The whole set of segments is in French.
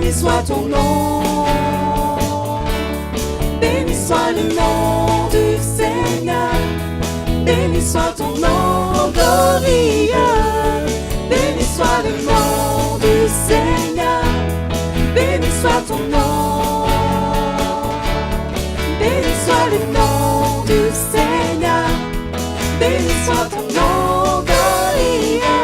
béni soit ton nom. Béni soit le nom du Seigneur. Béni soit ton nom glorieux. Béni soit le nom du Seigneur. Béni soit ton nom. Béni soit le nom du Seigneur. Béni soit ton nom glorieux.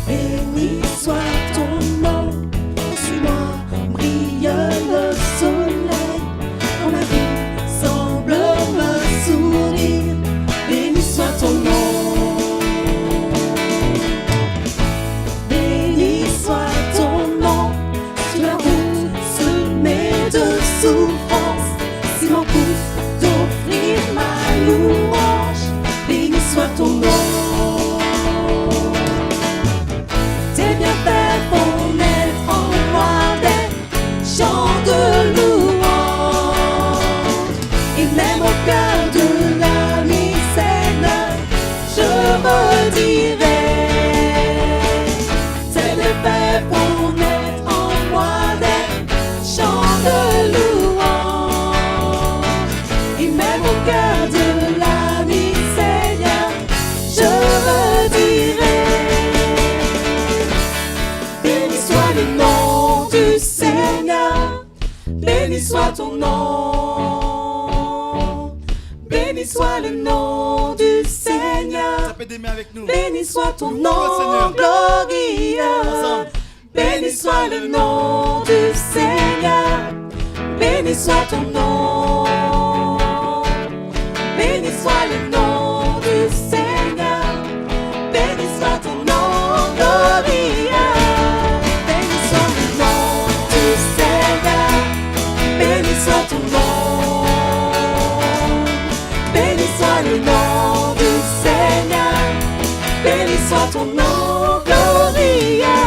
Béni soit ton nom. Sur moi brille le soleil. Quand ma vie semble me sourire. Béni soit ton nom. Béni soit ton nom. Sur la route semée de souffrance. Si l'on pousse d'offrir ma louange. Béni soit ton nom. Tes bienfaits font naître en moi des chants de louange. Et même au cœur de la Seigneur, je redirai. Tes bienfaits font naître en moi des chants de louange. Et même au cœur de la Seigneur, je redirai. Béni soit le nom du Seigneur. Béni soit ton nom. Béni soit le nom du Seigneur. Tapez des mains avec nous. Béni soit ton Louons nom le Seigneur. glorieux. Ensemble. Béni soit le nom du Seigneur. Béni soit ton nom. Béni soit le nom du Seigneur. Béni soit ton nom glorieux. Béni soit le nom du Seigneur. Béni soit ton nom. Béni soit le nom du Seigneur. Béni soit ton nom glorieux.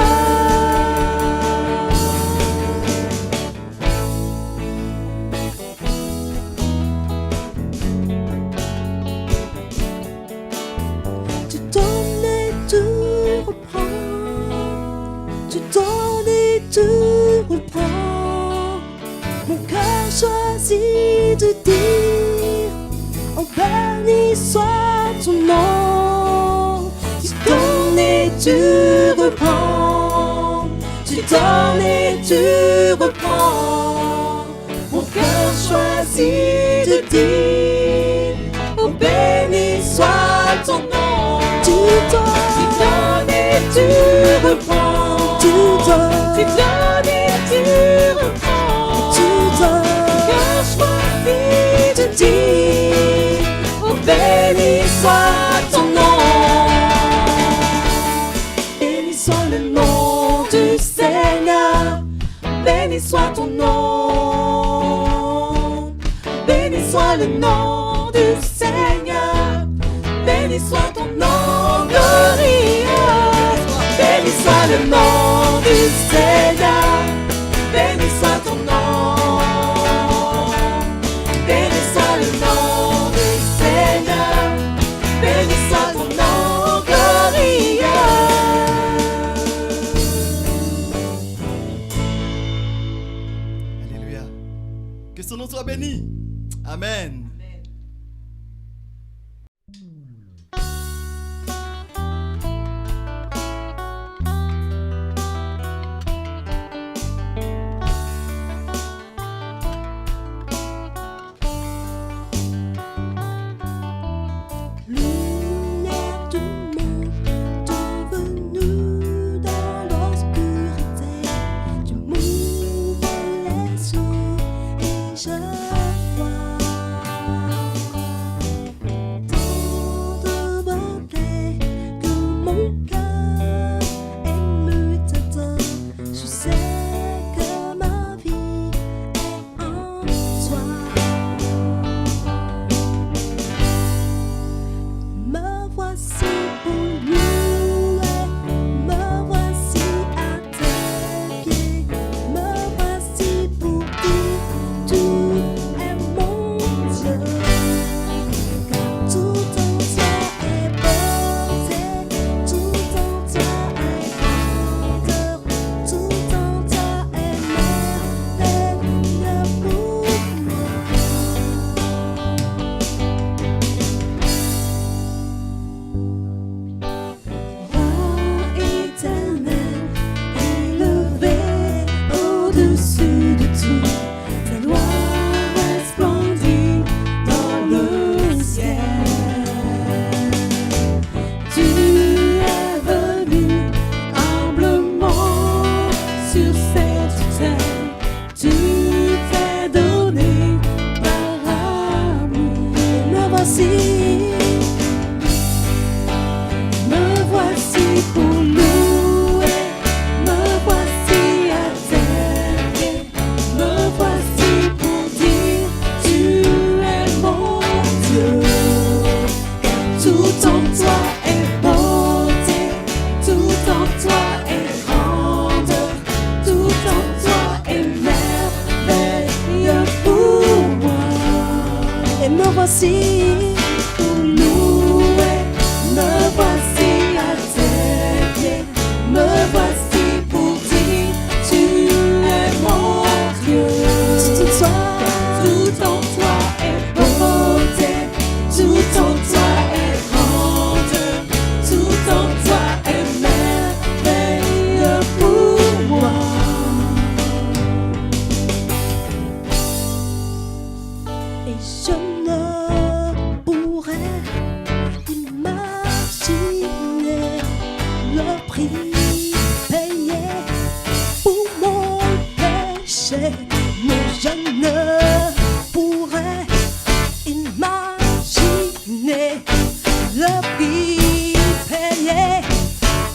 Tu donnes et tu reprends. Tu donnes et tu reprends. Mon cœur choisit de dire: oh, béni soit ton nom. Tu donnes et tu reprends. Tu donnes et tu reprends. Mon cœur choisit de dire: oh, béni soit ton nom. Tu donnes et tu reprends. Tu donnes et tu reprends. Mon cœur choisit de dire: oh, béni soit ton nom. Béni soit le nom du Seigneur. Béni soit ton nom. Béni soit le nom du Seigneur. Béni soit ton nom glorieux. Béni soit le nom du Seigneur. Béni soit ton nom. Béni soit le nom du Seigneur. Béni soit ton nom glorieux. Alléluia. Que son nom soit béni. Amen. Lumière du monde, devenue dans l'obscurité, tu m'ouvres les yeux et je vois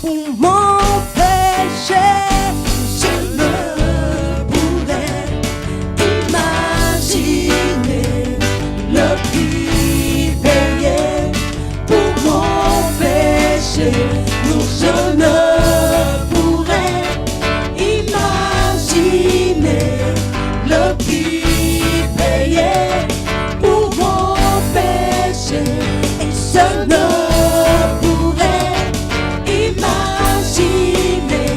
pour m'empêcher. Je ne pourrais imaginer le prix payé pour m'empêcher. Non, je ne pourrais imaginer le prix payé pour m'empêcher. Et je ne pourrais imaginer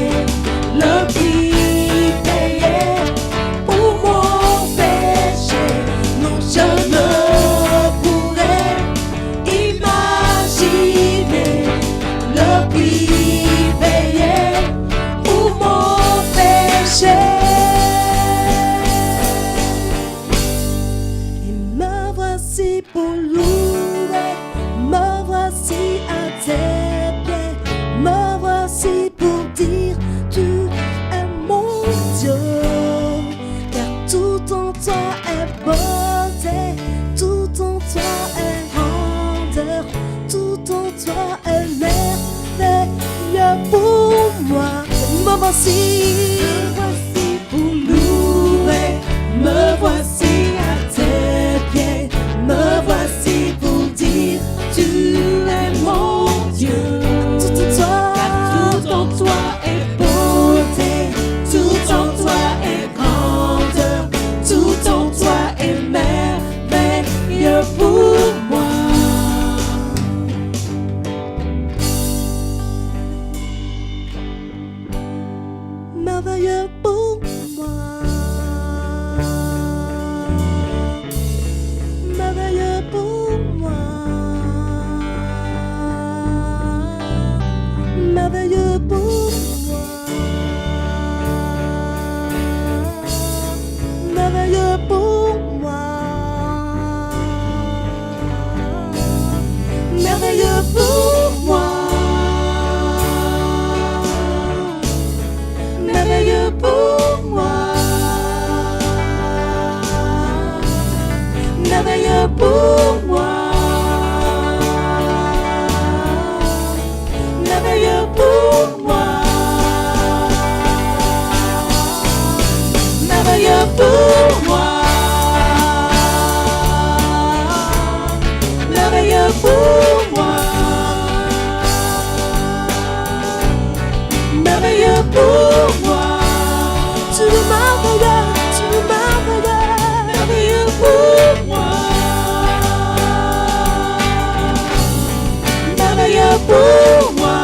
le prix payé pour m'empêcher. Non, je ne pourrais imaginer le prix payé pour m'empêcher. Et me voici pour louer, me voici à tes pieds, me voici pour dire tu es mon Dieu, car tout en toi est beauté, tout en toi est grandeur, tout en toi est merveilleux pour moi. Me voici pour louer, me voici à tes pieds, me voici pour dire tu es mon Dieu. Tout en toi, tout en toi est beauté, tout en toi est grandeur, tout en toi est merveilleux pour moi. Merveilleux pour moi. Merveilleux pour moi. Merveilleux pour moi. Merveilleux pour moi. Merveilleux pour moi. Merveilleux pour moi. Merveilleux pour moi. Merveilleux pour moi. Merveilleux pour moi. Merveilleux pour moi. Merveilleux pour moi. Tu es merveilleux, tu es merveilleux. Merveilleux pour moi. Merveilleux pour moi.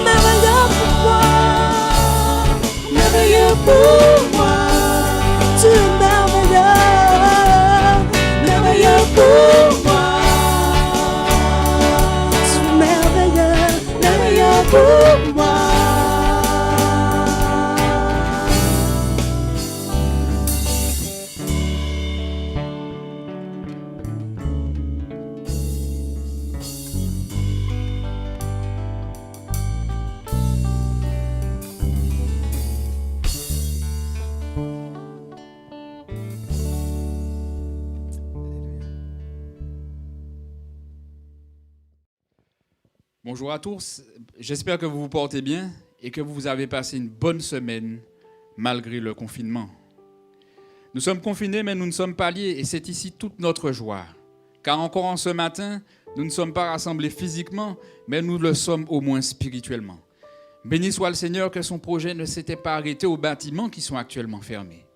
Merveilleux pour moi. Merveilleux pour moi. Tu es merveilleux. Merveilleux pour moi. Tu es merveilleux. Merveilleux pour moi. Bonjour à tous, j'espère que vous vous portez bien et que vous avez passé une bonne semaine malgré le confinement. Nous sommes confinés mais nous ne sommes pas liés et c'est ici toute notre joie. Car encore en ce matin, nous ne sommes pas rassemblés physiquement mais nous le sommes au moins spirituellement. Béni soit le Seigneur que son projet ne s'était pas arrêté aux bâtiments qui sont actuellement fermés.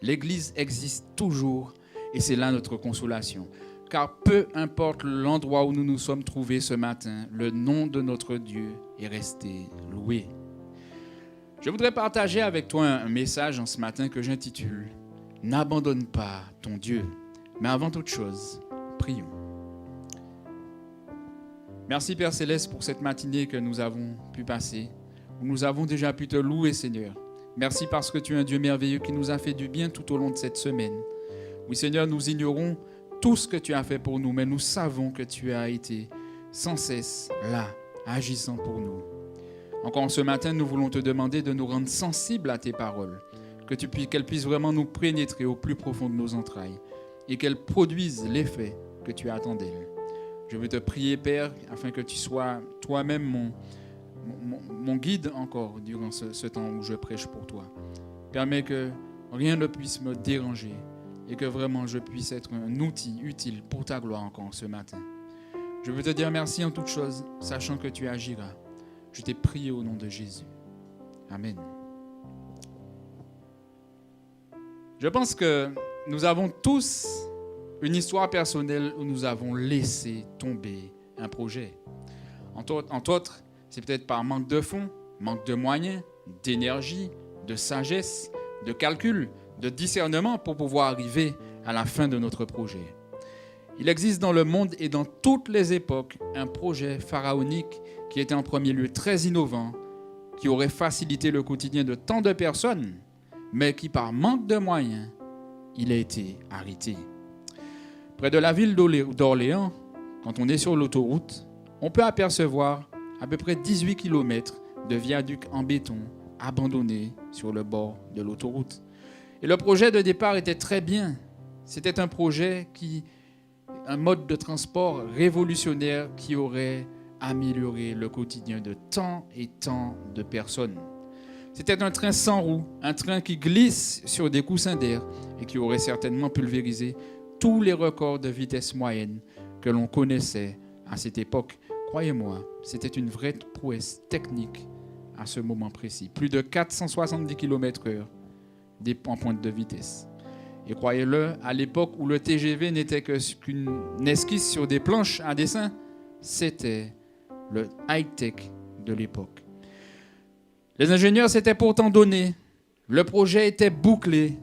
L'Église existe toujours et c'est là notre consolation. Car peu importe l'endroit où nous nous sommes trouvés ce matin, le nom de notre Dieu est resté loué. Je voudrais partager avec toi un message en ce matin que j'intitule « N'abandonne pas ton Dieu ». Mais avant toute chose, prions. Merci Père Céleste pour cette matinée que nous avons pu passer, où nous avons déjà pu te louer Seigneur. Merci parce que tu es un Dieu merveilleux qui nous a fait du bien tout au long de cette semaine. Oui Seigneur, nous ignorons tout ce que tu as fait pour nous, mais nous savons que tu as été sans cesse là, agissant pour nous. Encore ce matin, nous voulons te demander de nous rendre sensibles à tes paroles, qu'elles puissent vraiment nous pénétrer au plus profond de nos entrailles et qu'elles produisent l'effet que tu attends d'elles. Je veux te prier, Père, afin que tu sois toi-même mon guide encore durant ce temps où je prêche pour toi. Permets que rien ne puisse me déranger et que vraiment je puisse être un outil utile pour ta gloire encore ce matin. Je veux te dire merci en toutes choses, sachant que tu agiras. Je t'ai prié au nom de Jésus. Amen. Je pense que nous avons tous une histoire personnelle où nous avons laissé tomber un projet. Entre autres, c'est peut-être par manque de fonds, manque de moyens, d'énergie, de sagesse, de calcul, de discernement pour pouvoir arriver à la fin de notre projet. Il existe dans le monde et dans toutes les époques un projet pharaonique qui était en premier lieu très innovant, qui aurait facilité le quotidien de tant de personnes, mais qui par manque de moyens, il a été arrêté. Près de la ville d'Orléans, quand on est sur l'autoroute, on peut apercevoir à peu près 18 km de viaducs en béton abandonnés sur le bord de l'autoroute. Et le projet de départ était très bien. C'était un projet un mode de transport révolutionnaire qui aurait amélioré le quotidien de tant et tant de personnes. C'était un train sans roues, un train qui glisse sur des coussins d'air et qui aurait certainement pulvérisé tous les records de vitesse moyenne que l'on connaissait à cette époque. Croyez-moi, c'était une vraie prouesse technique à ce moment précis. Plus de 470 km/h en pointe de vitesse. Et croyez-le, à l'époque où le TGV n'était qu'une esquisse sur des planches à dessin, c'était le high-tech de l'époque. Les ingénieurs s'étaient pourtant donnés. Le projet était bouclé.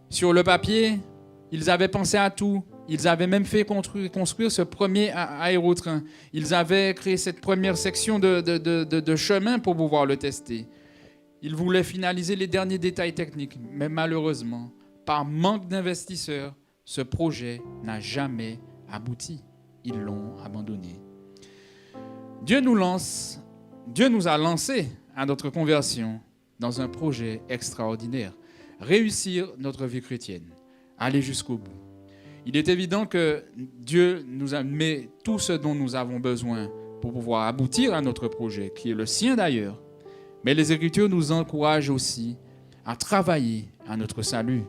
Sur le papier, ils avaient pensé à tout. Ils avaient même fait construire ce premier aérotrain. Ils avaient créé cette première section de chemin pour pouvoir le tester. Ils voulaient finaliser les derniers détails techniques. Mais malheureusement, par manque d'investisseurs, ce projet n'a jamais abouti. Ils l'ont abandonné. Dieu nous a lancés à notre conversion dans un projet extraordinaire. Réussir notre vie chrétienne. Aller jusqu'au bout. Il est évident que Dieu nous a mis tout ce dont nous avons besoin pour pouvoir aboutir à notre projet, qui est le sien d'ailleurs. Mais les Écritures nous encouragent aussi à travailler à notre salut.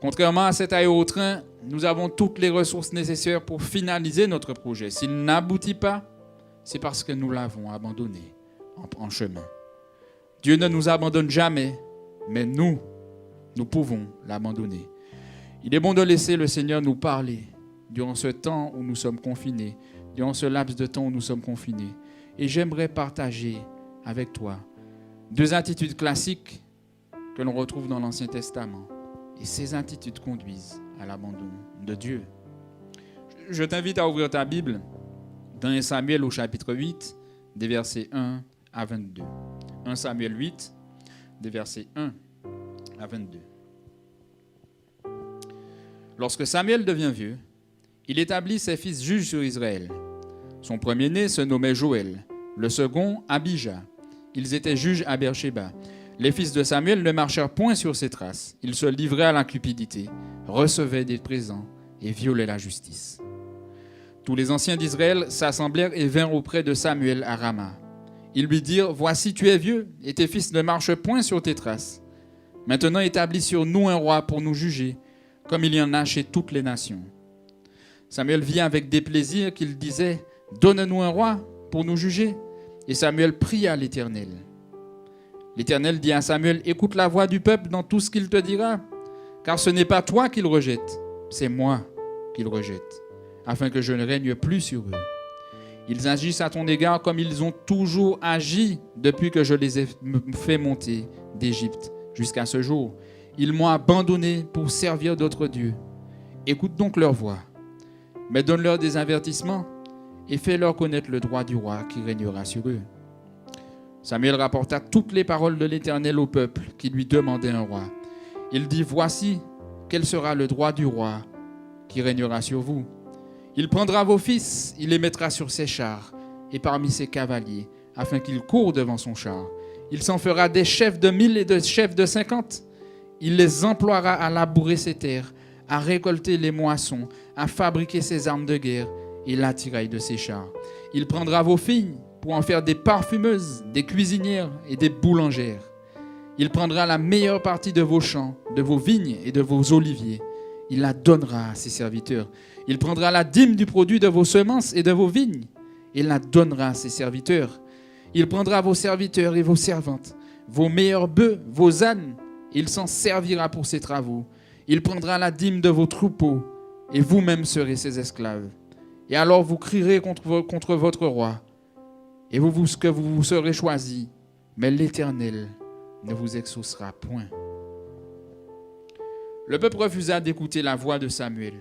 Contrairement à cet aérotrain, nous avons toutes les ressources nécessaires pour finaliser notre projet. S'il n'aboutit pas, c'est parce que nous l'avons abandonné en chemin. Dieu ne nous abandonne jamais, mais nous pouvons l'abandonner. Il est bon de laisser le Seigneur nous parler durant ce temps où nous sommes confinés, durant ce laps de temps où nous sommes confinés. Et j'aimerais partager avec toi 2 attitudes classiques que l'on retrouve dans l'Ancien Testament. Et ces attitudes conduisent à l'abandon de Dieu. Je t'invite à ouvrir ta Bible dans 1 Samuel au chapitre 8, des versets 1 à 22. 1 Samuel 8, des versets 1 à 22. Lorsque Samuel devient vieux, il établit ses fils juges sur Israël. Son premier-né se nommait Joël, le second Abijah. Ils étaient juges à Beersheba. Les fils de Samuel ne marchèrent point sur ses traces. Ils se livraient à la cupidité, recevaient des présents et violaient la justice. Tous les anciens d'Israël s'assemblèrent et vinrent auprès de Samuel à Rama. Ils lui dirent « Voici, tu es vieux, et tes fils ne marchent point sur tes traces. Maintenant établis sur nous un roi pour nous juger, comme il y en a chez toutes les nations. » Samuel vit avec déplaisir qu'il disait « Donne-nous un roi pour nous juger. » Et Samuel pria l'Éternel. L'Éternel dit à Samuel « Écoute la voix du peuple dans tout ce qu'il te dira, car ce n'est pas toi qu'il rejette, c'est moi qu'il rejette, afin que je ne règne plus sur eux. Ils agissent à ton égard comme ils ont toujours agi depuis que je les ai fait monter d'Égypte jusqu'à ce jour. Ils m'ont abandonné pour servir d'autres dieux. Écoute donc leur voix, mais donne-leur des avertissements et fais-leur connaître le droit du roi qui régnera sur eux. » Samuel rapporta toutes les paroles de l'Éternel au peuple qui lui demandait un roi. Il dit « Voici quel sera le droit du roi qui régnera sur vous. Il prendra vos fils, il les mettra sur ses chars et parmi ses cavaliers, afin qu'ils courent devant son char. Il s'en fera des chefs de 1000 et des chefs de 50. Il les emploiera à labourer ses terres, à récolter les moissons, à fabriquer ses armes de guerre et l'attirail de ses chars. Il prendra vos filles pour en faire des parfumeuses, des cuisinières et des boulangères. Il prendra la meilleure partie de vos champs, de vos vignes et de vos oliviers. Il la donnera à ses serviteurs. Il prendra la dîme du produit de vos semences et de vos vignes. Il la donnera à ses serviteurs. Il prendra vos serviteurs et vos servantes, vos meilleurs bœufs, vos ânes. Il s'en servira pour ses travaux. Il prendra la dîme de vos troupeaux, et vous-même serez ses esclaves. Et alors vous crierez contre votre roi, et vous vous serez choisis, mais l'Éternel ne vous exaucera point. Le peuple refusa d'écouter la voix de Samuel.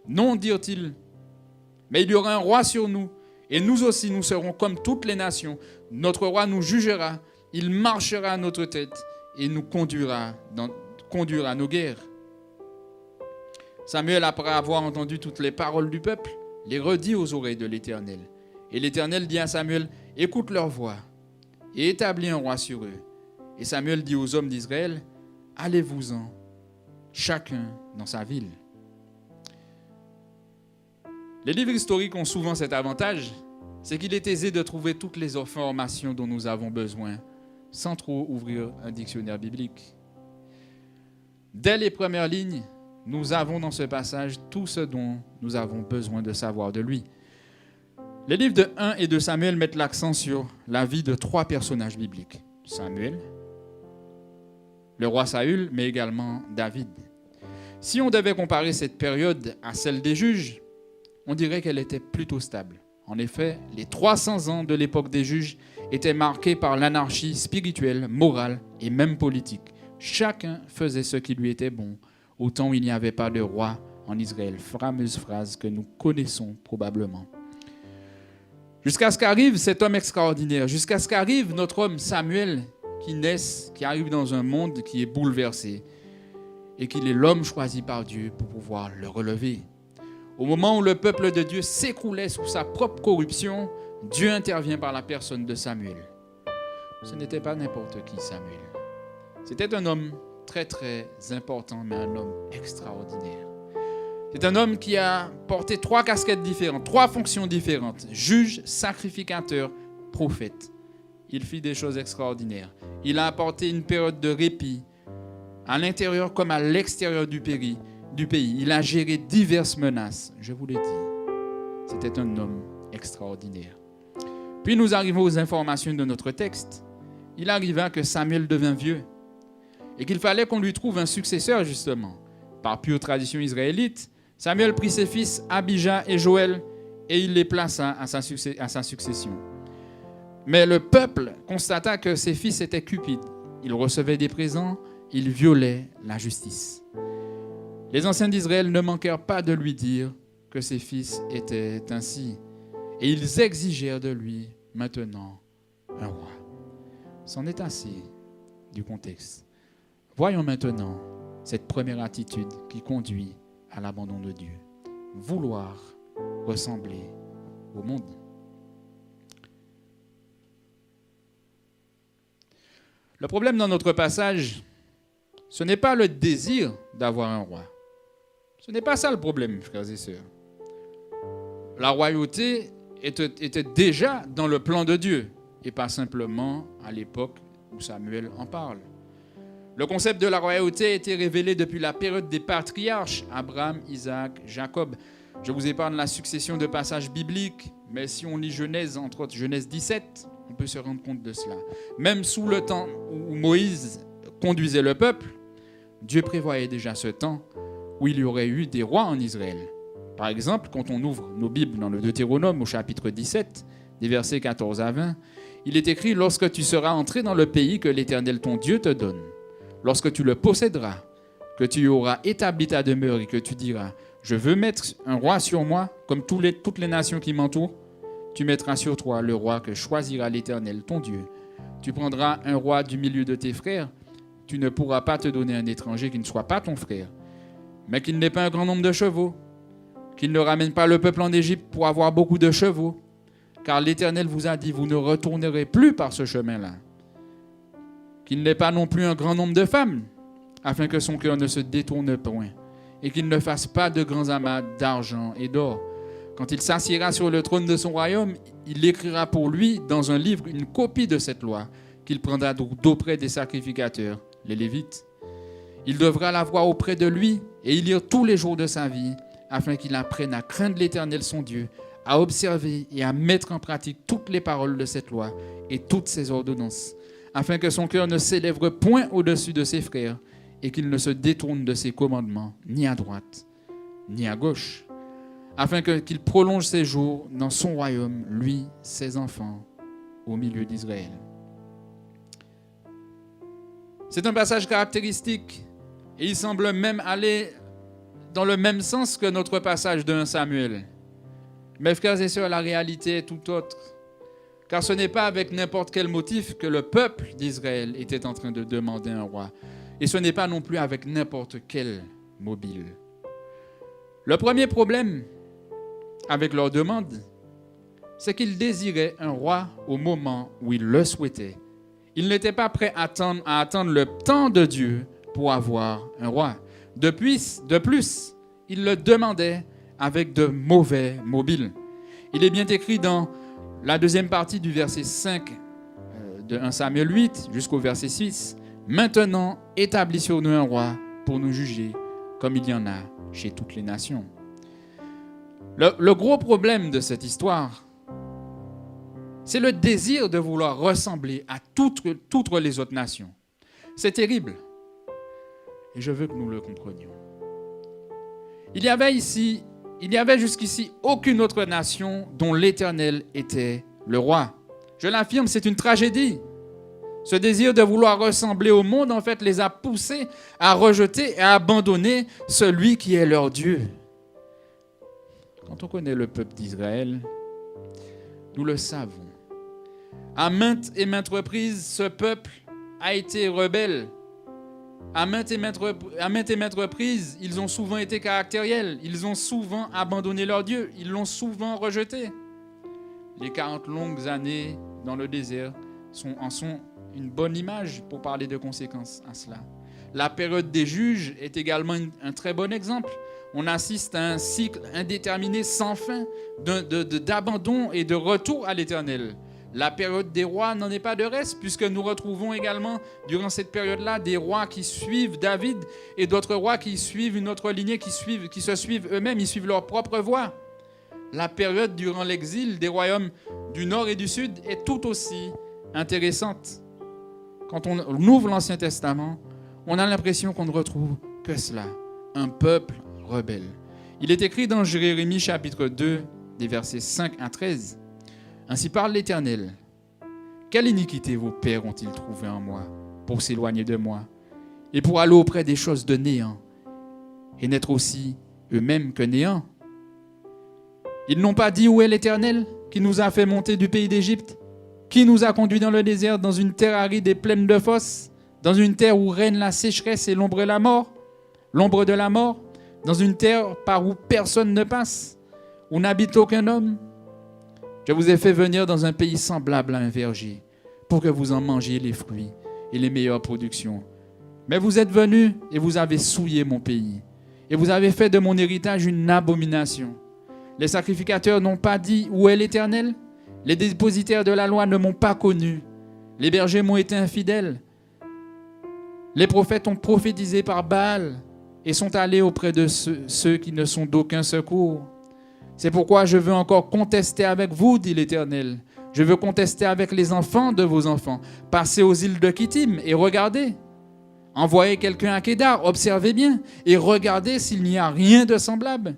Non, dirent-ils, mais il y aura un roi sur nous, et nous aussi nous serons comme toutes les nations. Notre roi nous jugera, il marchera à notre tête, et nous conduira nos guerres. Samuel, après avoir entendu toutes les paroles du peuple, les redit aux oreilles de l'Éternel. Et l'Éternel dit à Samuel, écoute leur voix, et établis un roi sur eux. Et Samuel dit aux hommes d'Israël, allez-vous-en, chacun dans sa ville. Les livres historiques ont souvent cet avantage, c'est qu'il est aisé de trouver toutes les informations dont nous avons besoin, sans trop ouvrir un dictionnaire biblique. Dès les premières lignes, nous avons dans ce passage tout ce dont nous avons besoin de savoir de lui. Les livres de 1 et de Samuel mettent l'accent sur la vie de 3 personnages bibliques. Samuel, le roi Saül, mais également David. Si on devait comparer cette période à celle des juges, on dirait qu'elle était plutôt stable. En effet, les 300 ans de l'époque des juges étaient marqués par l'anarchie spirituelle, morale et même politique. Chacun faisait ce qui lui était bon, au temps où il n'y avait pas de roi en Israël. Fameuse phrase que nous connaissons probablement. Jusqu'à ce qu'arrive cet homme extraordinaire, jusqu'à ce qu'arrive notre homme Samuel qui arrive dans un monde qui est bouleversé et qu'il est l'homme choisi par Dieu pour pouvoir le relever. Au moment où le peuple de Dieu s'écroulait sous sa propre corruption, Dieu intervient par la personne de Samuel. Ce n'était pas n'importe qui, Samuel. C'était un homme très très important, mais un homme extraordinaire. C'est un homme qui a porté 3 casquettes différentes, 3 fonctions différentes, juge, sacrificateur, prophète. Il fit des choses extraordinaires. Il a apporté une période de répit, à l'intérieur comme à l'extérieur du pays. Il a géré diverses menaces, je vous l'ai dit. C'était un homme extraordinaire. Puis nous arrivons aux informations de notre texte. Il arriva que Samuel devint vieux et qu'il fallait qu'on lui trouve un successeur, justement. Par pure tradition israélite, Samuel prit ses fils Abijah et Joël et il les plaça à sa succession. Mais le peuple constata que ses fils étaient cupides. Ils recevaient des présents, ils violaient la justice. Les anciens d'Israël ne manquèrent pas de lui dire que ses fils étaient ainsi. Et ils exigèrent de lui maintenant un roi. C'en est assez du contexte. Voyons maintenant cette première attitude qui conduit à l'abandon de Dieu. Vouloir ressembler au monde. Le problème dans notre passage, ce n'est pas le désir d'avoir un roi. Ce n'est pas ça le problème, frères et sœurs. La royauté était déjà dans le plan de Dieu et pas simplement à l'époque où Samuel en parle. Le concept de la royauté a été révélé depuis la période des patriarches, Abraham, Isaac, Jacob. Je vous épargne la succession de passages bibliques, mais si on lit Genèse, entre autres Genèse 17, on peut se rendre compte de cela. Même sous le temps où Moïse conduisait le peuple, Dieu prévoyait déjà ce temps où il y aurait eu des rois en Israël. Par exemple, quand on ouvre nos Bibles dans le Deutéronome au chapitre 17, des versets 14 à 20, il est écrit « Lorsque tu seras entré dans le pays que l'Éternel ton Dieu te donne, lorsque tu le posséderas, que tu y auras établi ta demeure et que tu diras « Je veux mettre un roi sur moi, comme toutes les nations qui m'entourent », tu mettras sur toi le roi que choisira l'Éternel ton Dieu. Tu prendras un roi du milieu de tes frères. Tu ne pourras pas te donner un étranger qui ne soit pas ton frère, mais qu'il n'ait pas un grand nombre de chevaux, qu'il ne ramène pas le peuple en Égypte pour avoir beaucoup de chevaux, car l'Éternel vous a dit, vous ne retournerez plus par ce chemin-là. Qu'il n'ait pas non plus un grand nombre de femmes, afin que son cœur ne se détourne point, et qu'il ne fasse pas de grands amas d'argent et d'or, Quand il s'assiera sur le trône de son royaume, il écrira pour lui dans un livre une copie de cette loi qu'il prendra d'auprès des sacrificateurs, les Lévites. Il devra la voir auprès de lui et y lire tous les jours de sa vie, afin qu'il apprenne à craindre l'Éternel son Dieu, à observer et à mettre en pratique toutes les paroles de cette loi et toutes ses ordonnances, afin que son cœur ne s'élève point au-dessus de ses frères et qu'il ne se détourne de ses commandements, ni à droite, ni à gauche, afin qu'il prolonge ses jours dans son royaume, lui, ses enfants, au milieu d'Israël. C'est un passage caractéristique et il semble même aller dans le même sens que notre passage de 1 Samuel. Mes frères et sœurs, la réalité est tout autre, car ce n'est pas avec n'importe quel motif que le peuple d'Israël était en train de demander un roi, et ce n'est pas non plus avec n'importe quel mobile. Le premier problème avec leur demande, c'est qu'ils désiraient un roi au moment où ils le souhaitaient. Ils n'étaient pas prêts à attendre le temps de Dieu pour avoir un roi. De plus, ils le demandaient avec de mauvais mobiles. Il est bien écrit dans la deuxième partie du verset 5 de 1 Samuel 8 jusqu'au verset 6. « Maintenant, établis sur nous un roi pour nous juger, comme il y en a chez toutes les nations. » Le gros problème de cette histoire, c'est le désir de vouloir ressembler à toutes les autres nations. C'est terrible. Et je veux que nous le comprenions. Il y avait jusqu'ici aucune autre nation dont l'Éternel était le roi. Je l'affirme, c'est une tragédie. Ce désir de vouloir ressembler au monde, en fait, les a poussés à rejeter et à abandonner celui qui est leur Dieu. Quand on connaît le peuple d'Israël, nous le savons. À maintes et maintes reprises, ce peuple a été rebelle. À maintes et maintes reprises, ils ont souvent été caractériels. Ils ont souvent abandonné leur Dieu. Ils l'ont souvent rejeté. Les 40 longues années dans le désert en sont une bonne image pour parler de conséquences à cela. La période des juges est également un très bon exemple. On assiste à un cycle indéterminé sans fin d'abandon et de retour à l'Éternel. La période des rois n'en est pas de reste, puisque nous retrouvons également, durant cette période-là, des rois qui suivent David et d'autres rois qui suivent une autre lignée, qui se suivent eux-mêmes, ils suivent leur propre voie. La période durant l'exil des royaumes du nord et du sud est tout aussi intéressante. Quand on ouvre l'Ancien Testament, on a l'impression qu'on ne retrouve que cela, un peuple rebelle. Il est écrit dans Jérémie chapitre 2, des versets 5 à 13. Ainsi parle l'Éternel. Quelle iniquité vos pères ont-ils trouvé en moi pour s'éloigner de moi et pour aller auprès des choses de néant et n'être aussi eux-mêmes que néant? Ils n'ont pas dit où est l'Éternel qui nous a fait monter du pays d'Égypte, qui nous a conduits dans le désert, dans une terre aride et pleine de fosses, dans une terre où règne la sécheresse et l'ombre de la mort, dans une terre par où personne ne passe, où n'habite aucun homme. Je vous ai fait venir dans un pays semblable à un verger, pour que vous en mangiez les fruits et les meilleures productions. Mais vous êtes venus et vous avez souillé mon pays, et vous avez fait de mon héritage une abomination. Les sacrificateurs n'ont pas dit où est l'Éternel, les dépositaires de la loi ne m'ont pas connu, les bergers m'ont été infidèles. Les prophètes ont prophétisé par Baal et sont allés auprès de ceux qui ne sont d'aucun secours. C'est pourquoi je veux encore contester avec vous, dit l'Éternel. Je veux contester avec les enfants de vos enfants. Passez aux îles de Kittim et regardez. Envoyez quelqu'un à Kédar, observez bien, et regardez s'il n'y a rien de semblable.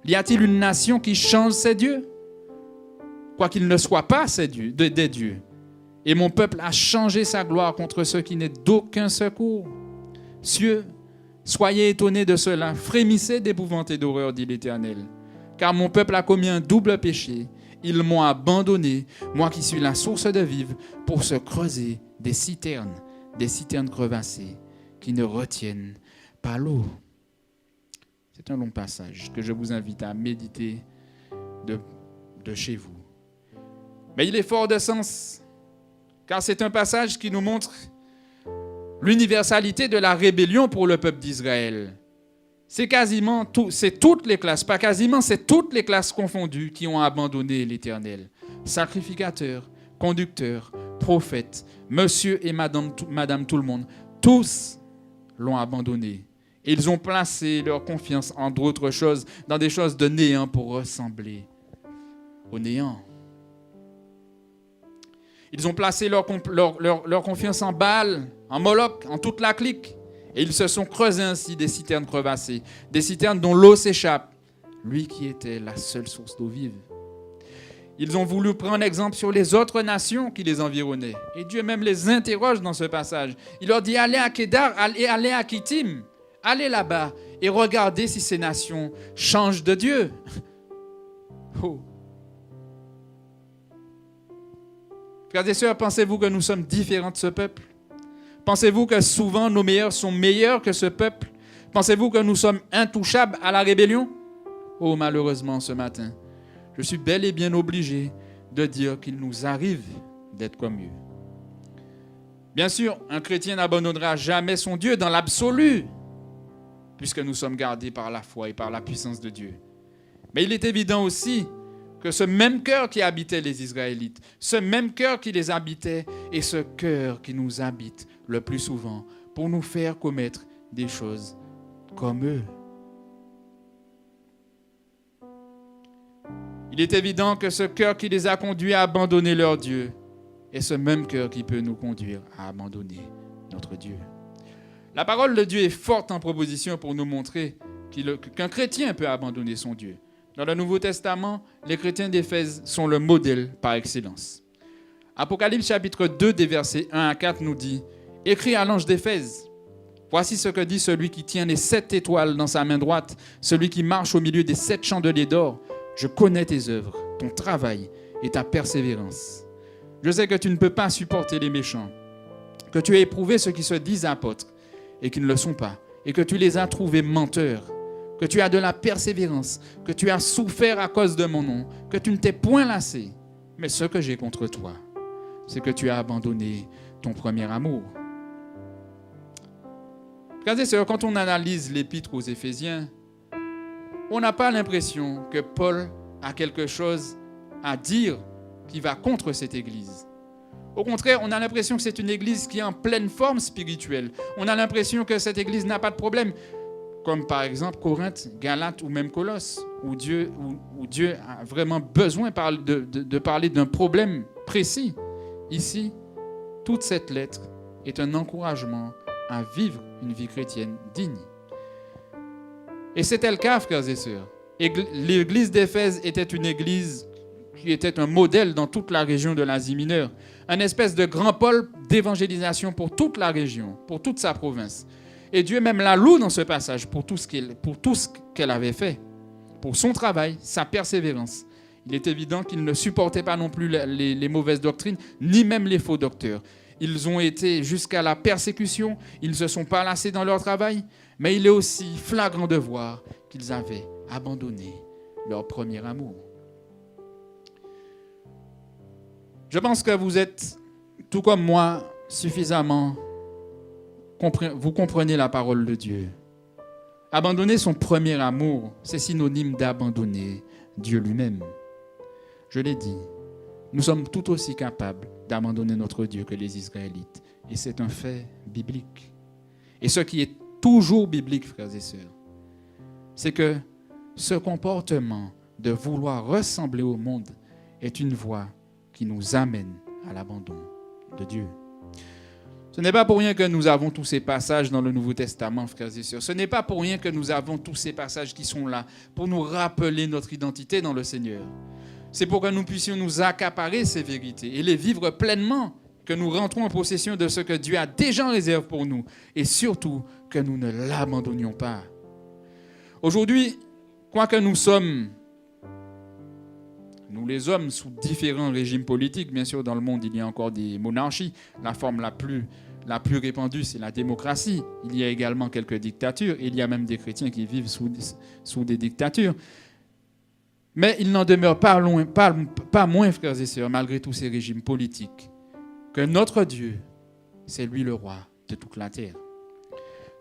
Y a-t-il une nation qui change ses dieux? Quoiqu'il ne soit pas des dieux. Et mon peuple a changé sa gloire contre ceux qui n'est d'aucun secours. Cieux, soyez étonnés de cela, frémissez d'épouvante et d'horreur, dit l'Éternel. Car mon peuple a commis un double péché. Ils m'ont abandonné, moi qui suis la source de vivre, pour se creuser des citernes crevassées qui ne retiennent pas l'eau. C'est un long passage que je vous invite à méditer de chez vous. Mais il est fort de sens, car c'est un passage qui nous montre l'universalité de la rébellion pour le peuple d'Israël. c'est quasiment c'est toutes les classes, pas quasiment, c'est toutes les classes confondues qui ont abandonné l'Éternel. Sacrificateurs, conducteurs, prophètes, monsieur et madame tout le monde, tous l'ont abandonné. Et ils ont placé leur confiance en d'autres choses, dans des choses de néant pour ressembler au néant. Ils ont placé leur confiance en Baal, en Moloch, en toute la clique. Et ils se sont creusés ainsi des citernes crevassées, des citernes dont l'eau s'échappe, lui qui était la seule source d'eau vive. Ils ont voulu prendre exemple sur les autres nations qui les environnaient. Et Dieu même les interroge dans ce passage. Il leur dit, allez à Kédar, allez à Kittim, allez là-bas et regardez si ces nations changent de Dieu. Oh. Frères et sœurs, pensez-vous que nous sommes différents de ce peuple? Pensez-vous que souvent nos meilleurs sont meilleurs que ce peuple? Pensez-vous que nous sommes intouchables à la rébellion? Oh, malheureusement, ce matin, je suis bel et bien obligé de dire qu'il nous arrive d'être comme eux. Bien sûr, un chrétien n'abandonnera jamais son Dieu dans l'absolu, puisque nous sommes gardés par la foi et par la puissance de Dieu. Mais il est évident aussi que ce même cœur qui habitait les Israélites, ce même cœur qui les habitait, est ce cœur qui nous habite le plus souvent pour nous faire commettre des choses comme eux. Il est évident que ce cœur qui les a conduits à abandonner leur Dieu est ce même cœur qui peut nous conduire à abandonner notre Dieu. La parole de Dieu est forte en proposition pour nous montrer qu'un chrétien peut abandonner son Dieu. Dans le Nouveau Testament, les chrétiens d'Éphèse sont le modèle par excellence. Apocalypse chapitre 2, des versets 1 à 4 nous dit « Écrit à l'ange d'Éphèse, voici ce que dit celui qui tient les 7 étoiles dans sa main droite, celui qui marche au milieu des 7 chandeliers d'or. Je connais tes œuvres, ton travail et ta persévérance. Je sais que tu ne peux pas supporter les méchants, que tu as éprouvé ceux qui se disent apôtres et qui ne le sont pas, et que tu les as trouvés menteurs, que tu as de la persévérance, que tu as souffert à cause de mon nom, que tu ne t'es point lassé. Mais ce que j'ai contre toi, c'est que tu as abandonné ton premier amour. » Frères et sœurs, quand on analyse l'épître aux Éphésiens, on n'a pas l'impression que Paul a quelque chose à dire qui va contre cette église. Au contraire, on a l'impression que c'est une église qui est en pleine forme spirituelle. On a l'impression que cette église n'a pas de problème. Comme par exemple Corinthe, Galates ou même Colosse, où Dieu a vraiment besoin de parler d'un problème précis. Ici, toute cette lettre est un encouragement à vivre une vie chrétienne digne. Et c'était le cas, frères et sœurs. L'église d'Éphèse était une église qui était un modèle dans toute la région de l'Asie mineure, un espèce de grand pôle d'évangélisation pour toute la région, pour toute sa province. Et Dieu même la loue dans ce passage pour tout ce qu'elle avait fait, pour son travail, sa persévérance. Il est évident qu'il ne supportait pas non plus les mauvaises doctrines, ni même les faux docteurs. Ils ont été jusqu'à la persécution, ils ne se sont pas lassés dans leur travail, mais il est aussi flagrant de voir qu'ils avaient abandonné leur premier amour. Je pense que vous êtes, tout comme moi, suffisamment, vous comprenez la parole de Dieu. Abandonner son premier amour, c'est synonyme d'abandonner Dieu lui-même. Je l'ai dit, nous sommes tout aussi capables d'abandonner notre Dieu que les Israélites. Et c'est un fait biblique. Et ce qui est toujours biblique, frères et sœurs, c'est que ce comportement de vouloir ressembler au monde est une voie qui nous amène à l'abandon de Dieu. Ce n'est pas pour rien que nous avons tous ces passages dans le Nouveau Testament, frères et sœurs. Ce n'est pas pour rien que nous avons tous ces passages qui sont là pour nous rappeler notre identité dans le Seigneur. C'est pour que nous puissions nous accaparer ces vérités et les vivre pleinement, que nous rentrons en possession de ce que Dieu a déjà en réserve pour nous et surtout que nous ne l'abandonnions pas. Aujourd'hui, quoique nous sommes, nous les hommes, sous différents régimes politiques, bien sûr dans le monde il y a encore des monarchies, la forme la plus répandue c'est la démocratie, il y a également quelques dictatures, il y a même des chrétiens qui vivent sous des dictatures. Mais il n'en demeure pas moins, frères et sœurs, malgré tous ces régimes politiques, que notre Dieu, c'est lui le roi de toute la terre.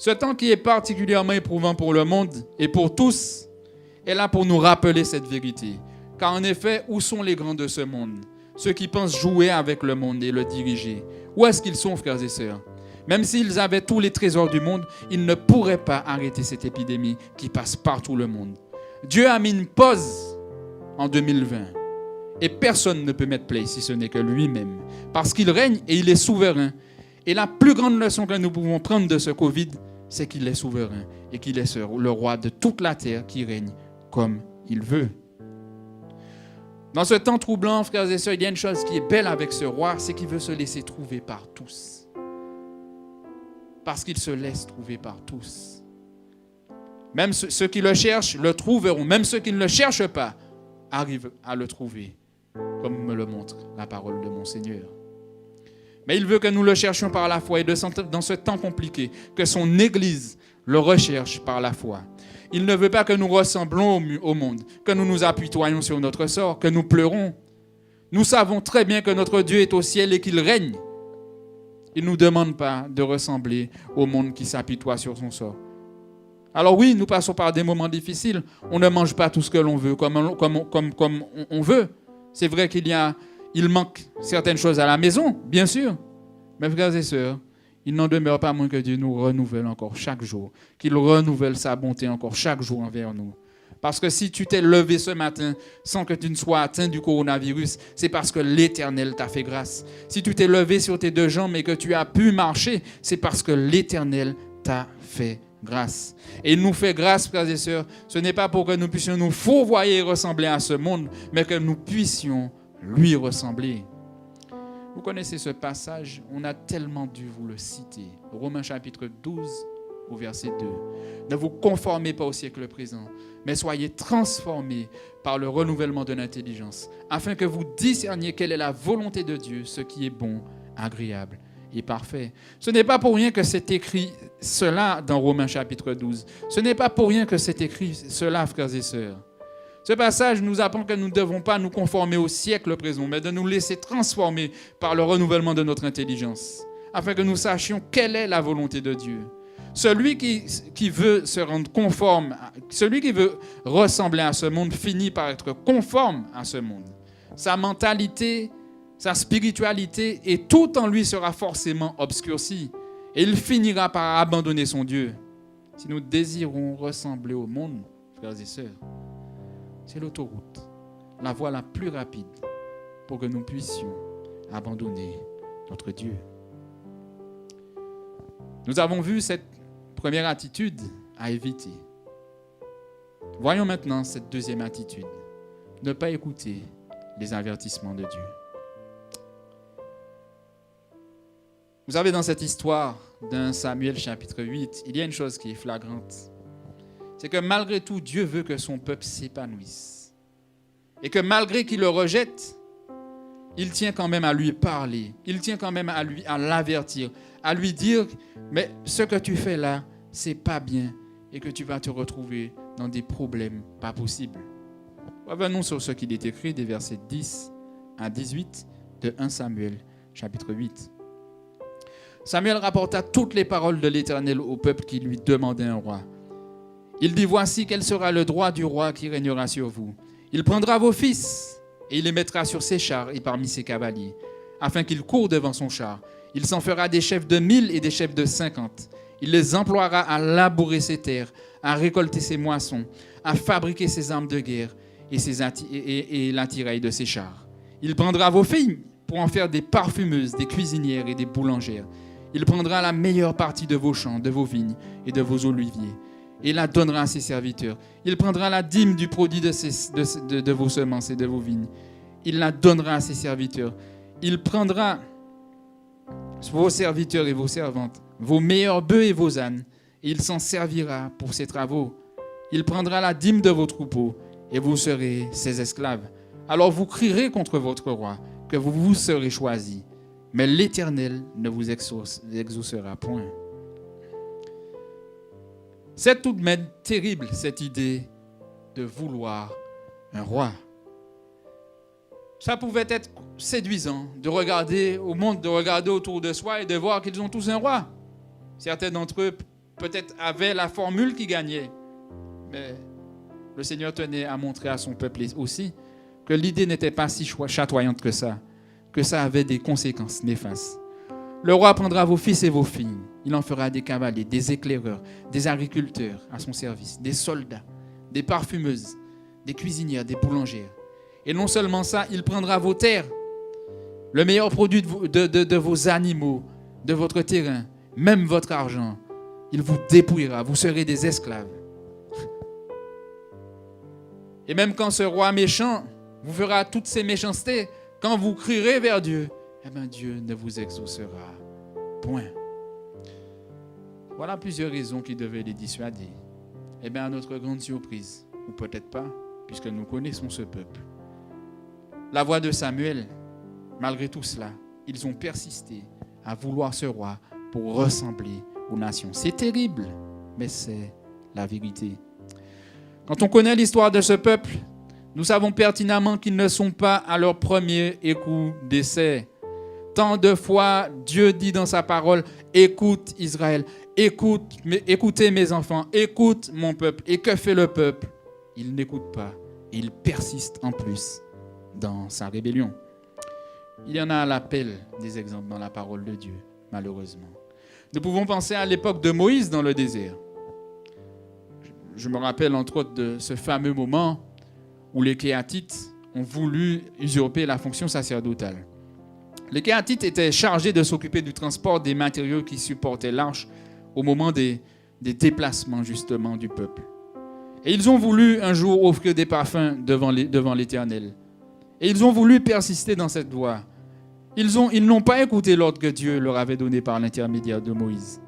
Ce temps qui est particulièrement éprouvant pour le monde et pour tous est là pour nous rappeler cette vérité. Car en effet, où sont les grands de ce monde? Ceux qui pensent jouer avec le monde et le diriger. Où est-ce qu'ils sont, frères et sœurs? Même s'ils avaient tous les trésors du monde, ils ne pourraient pas arrêter cette épidémie qui passe partout le monde. Dieu a mis une pause en 2020. Et personne ne peut mettre play si ce n'est que lui-même. Parce qu'il règne et il est souverain. Et la plus grande leçon que nous pouvons prendre de ce Covid, c'est qu'il est souverain et qu'il est le roi de toute la terre qui règne comme il veut. Dans ce temps troublant, frères et sœurs, il y a une chose qui est belle avec ce roi, c'est qu'il veut se laisser trouver par tous. Parce qu'il se laisse trouver par tous. Même ceux qui le cherchent le trouveront. Même ceux qui ne le cherchent pas arrivent à le trouver, comme me le montre la parole de mon Seigneur. Mais il veut que nous le cherchions par la foi et dans ce temps compliqué, que son Église le recherche par la foi. Il ne veut pas que nous ressemblons au monde, que nous nous apitoyons sur notre sort, que nous pleurons. Nous savons très bien que notre Dieu est au ciel et qu'il règne. Il ne nous demande pas de ressembler au monde qui s'apitoie sur son sort. Alors oui, nous passons par des moments difficiles. On ne mange pas tout ce que l'on veut comme on veut. C'est vrai qu'il manque certaines choses à la maison, bien sûr. Mais frères et sœurs, il n'en demeure pas moins que Dieu nous renouvelle encore chaque jour, qu'il renouvelle sa bonté encore chaque jour envers nous. Parce que si tu t'es levé ce matin sans que tu ne sois atteint du coronavirus, c'est parce que l'Éternel t'a fait grâce. Si tu t'es levé sur tes deux jambes et que tu as pu marcher, c'est parce que l'Éternel t'a fait grâce. Et il nous fait grâce, frères et sœurs, ce n'est pas pour que nous puissions nous fourvoyer et ressembler à ce monde, mais que nous puissions lui ressembler. Vous connaissez ce passage, on a tellement dû vous le citer. Romains chapitre 12 au verset 2. Ne vous conformez pas au siècle présent, mais soyez transformés par le renouvellement de l'intelligence, afin que vous discerniez quelle est la volonté de Dieu, ce qui est bon, agréable et parfait. Ce n'est pas pour rien que c'est écrit cela dans Romains chapitre 12. Ce n'est pas pour rien que c'est écrit cela, frères et sœurs. Ce passage nous apprend que nous ne devons pas nous conformer au siècle présent, mais de nous laisser transformer par le renouvellement de notre intelligence, afin que nous sachions quelle est la volonté de Dieu. Celui qui veut se rendre conforme, celui qui veut ressembler à ce monde, finit par être conforme à ce monde. Sa mentalité, sa spiritualité et tout en lui sera forcément obscurci. Et il finira par abandonner son Dieu. Si nous désirons ressembler au monde, frères et sœurs, c'est l'autoroute, la voie la plus rapide pour que nous puissions abandonner notre Dieu. Nous avons vu cette première attitude à éviter. Voyons maintenant cette deuxième attitude. Ne pas écouter les avertissements de Dieu. Vous savez, dans cette histoire d'un Samuel chapitre 8, il y a une chose qui est flagrante. C'est que malgré tout, Dieu veut que son peuple s'épanouisse. Et que malgré qu'il le rejette, il tient quand même à lui parler. Il tient quand même à l'avertir, à lui dire, mais ce que tu fais là, c'est pas bien et que tu vas te retrouver dans des problèmes pas possibles. Revenons sur ce qu'il est écrit des versets 10 à 18 de 1 Samuel chapitre 8. Samuel rapporta toutes les paroles de l'Éternel au peuple qui lui demandait un roi. Il dit, voici quel sera le droit du roi qui régnera sur vous. Il prendra vos fils et il les mettra sur ses chars et parmi ses cavaliers, afin qu'ils courent devant son char. Il s'en fera des chefs de 1000 et des chefs de 50. Il les emploiera à labourer ses terres, à récolter ses moissons, à fabriquer ses armes de guerre et l'attirail de ses chars. Il prendra vos filles pour en faire des parfumeuses, des cuisinières et des boulangères. Il prendra la meilleure partie de vos champs, de vos vignes et de vos oliviers, et la donnera à ses serviteurs. Il prendra la dîme du produit de vos semences et de vos vignes. Il la donnera à ses serviteurs. Il prendra vos serviteurs et vos servantes, vos meilleurs bœufs et vos ânes, et il s'en servira pour ses travaux. Il prendra la dîme de vos troupeaux, et vous serez ses esclaves. Alors vous crierez contre votre roi, que vous vous serez choisis, mais l'Éternel ne vous exaucera point. C'est tout de même terrible, cette idée de vouloir un roi. Ça pouvait être séduisant de regarder au monde, de regarder autour de soi et de voir qu'ils ont tous un roi. Certains d'entre eux peut-être avait la formule qui gagnait. Mais le Seigneur tenait à montrer à son peuple aussi que l'idée n'était pas si chatoyante que ça avait des conséquences néfastes. Le roi prendra vos fils et vos filles. Il en fera des cavaliers, des éclaireurs, des agriculteurs à son service, des soldats, des parfumeuses, des cuisinières, des boulangères. Et non seulement ça, il prendra vos terres, le meilleur produit de vos animaux, de votre terrain, même votre argent. Il vous dépouillera, vous serez des esclaves. Et même quand ce roi méchant vous fera toutes ces méchancetés, quand vous crierez vers Dieu, eh bien Dieu ne vous exaucera point. Voilà plusieurs raisons qui devaient les dissuader. Eh bien, à notre grande surprise, ou peut-être pas, puisque nous connaissons ce peuple, la voix de Samuel, malgré tout cela, ils ont persisté à vouloir ce roi pour ressembler aux nations. C'est terrible, mais c'est la vérité. Quand on connaît l'histoire de ce peuple, nous savons pertinemment qu'ils ne sont pas à leur premier écoute d'essai. Tant de fois, Dieu dit dans sa parole, « Écoute Israël, écoutez mes enfants, écoute mon peuple. » Et que fait le peuple? Il n'écoute pas. Il persiste en plus dans sa rébellion. Il y en a à l'appel des exemples dans la parole de Dieu, malheureusement. Nous pouvons penser à l'époque de Moïse dans le désert. Je me rappelle entre autres de ce fameux moment où les Kéatites ont voulu usurper la fonction sacerdotale. Les Kéatites étaient chargés de s'occuper du transport des matériaux qui supportaient l'arche au moment des déplacements justement du peuple. Et ils ont voulu un jour offrir des parfums devant l'Éternel. Et ils ont voulu persister dans cette voie. Ils n'ont pas écouté l'ordre que Dieu leur avait donné par l'intermédiaire de Moïse.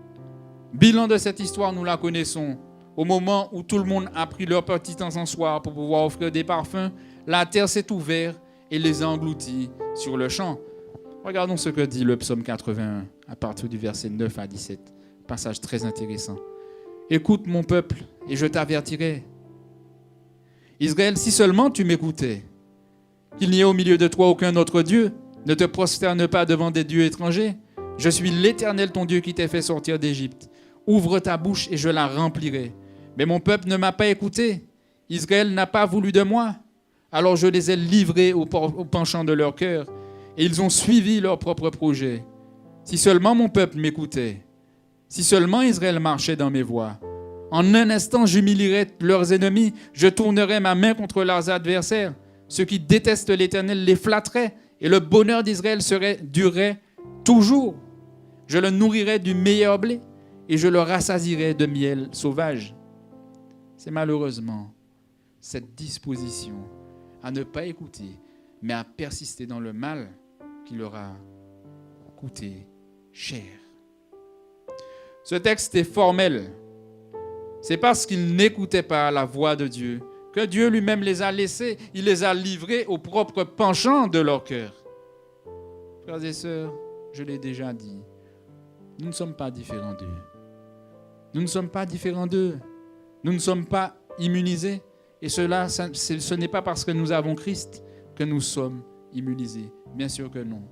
Bilan de cette histoire, nous la connaissons. Au moment où tout le monde a pris leur petit encensoir pour pouvoir offrir des parfums, la terre s'est ouverte et les a engloutis sur le champ. Regardons ce que dit le psaume 81 à partir du verset 9 à 17. Passage très intéressant. « Écoute mon peuple et je t'avertirai. Israël, si seulement tu m'écoutais, qu'il n'y ait au milieu de toi aucun autre Dieu, ne te prosterne pas devant des dieux étrangers. Je suis l'Éternel ton Dieu qui t'ai fait sortir d'Égypte. Ouvre ta bouche et je la remplirai. Mais mon peuple ne m'a pas écouté. Israël n'a pas voulu de moi. Alors je les ai livrés au penchant de leur cœur et ils ont suivi leur propre projet. Si seulement mon peuple m'écoutait, si seulement Israël marchait dans mes voies, en un instant j'humilierais leurs ennemis, je tournerais ma main contre leurs adversaires. Ceux qui détestent l'Éternel les flatteraient et le bonheur d'Israël durerait toujours. Je le nourrirais du meilleur blé et je le rassasirais de miel sauvage. C'est malheureusement cette disposition à ne pas écouter, mais à persister dans le mal qui leur a coûté cher. Ce texte est formel. C'est parce qu'ils n'écoutaient pas la voix de Dieu que Dieu lui-même les a laissés, il les a livrés au propre penchant de leur cœur. Frères et sœurs, je l'ai déjà dit, nous ne sommes pas différents d'eux. Nous ne sommes pas différents d'eux. Nous ne sommes pas immunisés. Et ce n'est pas parce que nous avons Christ que nous sommes immunisés. Bien sûr que non.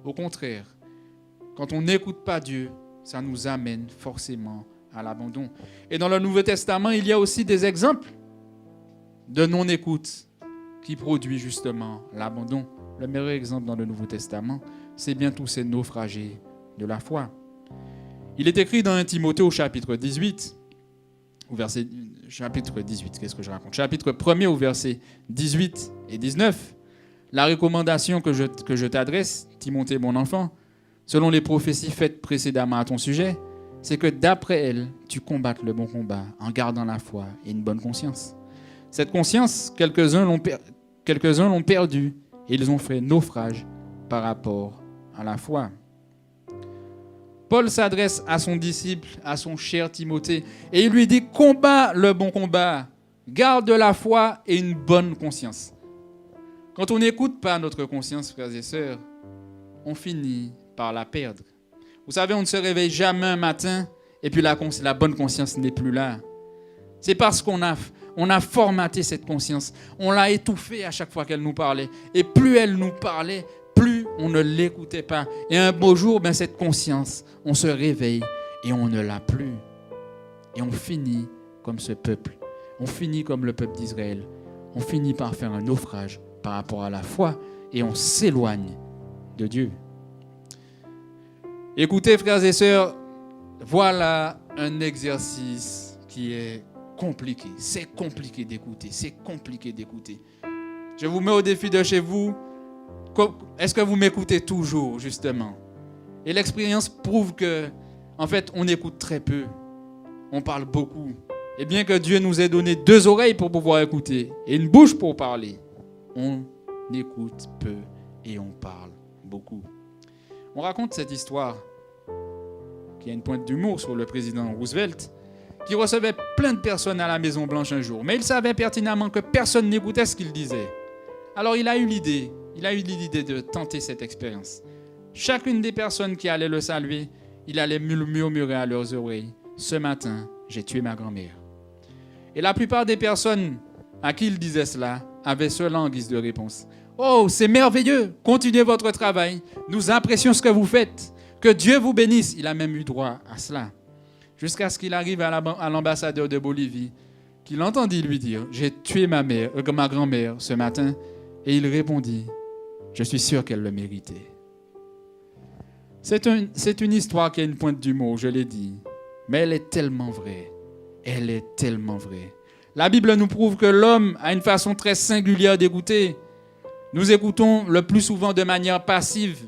Au contraire, quand on n'écoute pas Dieu, ça nous amène forcément à l'abandon. Et dans le Nouveau Testament, il y a aussi des exemples de non-écoute qui produit justement l'abandon. Le meilleur exemple dans le Nouveau Testament, c'est bien tous ces naufragés de la foi. Il est écrit dans 1 Timothée au chapitre 18, chapitre 1er au verset 18 et 19, la recommandation que je t'adresse, Timothée mon enfant, selon les prophéties faites précédemment à ton sujet, c'est que d'après elles, tu combattes le bon combat en gardant la foi et une bonne conscience. Cette conscience, quelques-uns l'ont perdue et ils ont fait naufrage par rapport à la foi. Paul s'adresse à son disciple, à son cher Timothée, et il lui dit « Combat le bon combat, garde la foi et une bonne conscience ». Quand on n'écoute pas notre conscience, frères et sœurs, on finit par la perdre. Vous savez, on ne se réveille jamais un matin et puis la bonne conscience n'est plus là. C'est parce qu'on a formaté cette conscience. On l'a étouffée à chaque fois qu'elle nous parlait. Et plus elle nous parlait, plus on ne l'écoutait pas. Et un beau jour, cette conscience, on se réveille et on ne l'a plus. Et on finit comme ce peuple. On finit comme le peuple d'Israël. On finit par faire un naufrage par rapport à la foi et on s'éloigne de Dieu. Écoutez, frères et sœurs, voilà un exercice qui est compliqué. C'est compliqué d'écouter. C'est compliqué d'écouter. Je vous mets au défi de chez vous. Est-ce que vous m'écoutez toujours, justement? Et l'expérience prouve que, en fait, on écoute très peu. On parle beaucoup. Et bien que Dieu nous ait donné 2 oreilles pour pouvoir écouter et une bouche pour parler, on écoute peu et on parle beaucoup. On raconte cette histoire qui a une pointe d'humour sur le président Roosevelt qui recevait plein de personnes à la Maison-Blanche un jour. Mais il savait pertinemment que personne n'écoutait ce qu'il disait. Alors il a eu l'idée de tenter cette expérience. Chacune des personnes qui allaient le saluer, il allait murmurer à leurs oreilles, « Ce matin, j'ai tué ma grand-mère. » Et la plupart des personnes à qui il disait cela avaient cela en guise de réponse. « Oh, c'est merveilleux, continuez votre travail, nous apprécions ce que vous faites, que Dieu vous bénisse. » Il a même eu droit à cela. Jusqu'à ce qu'il arrive à l'ambassadeur de Bolivie, qu'il entendit lui dire, « J'ai tué ma grand-mère ce matin. » Et il répondit, « Je suis sûr qu'elle le méritait. » C'est une histoire qui a une pointe d'humour, je l'ai dit, mais elle est tellement vraie. Elle est tellement vraie. La Bible nous prouve que l'homme a une façon très singulière d'écouter. Nous écoutons le plus souvent de manière passive.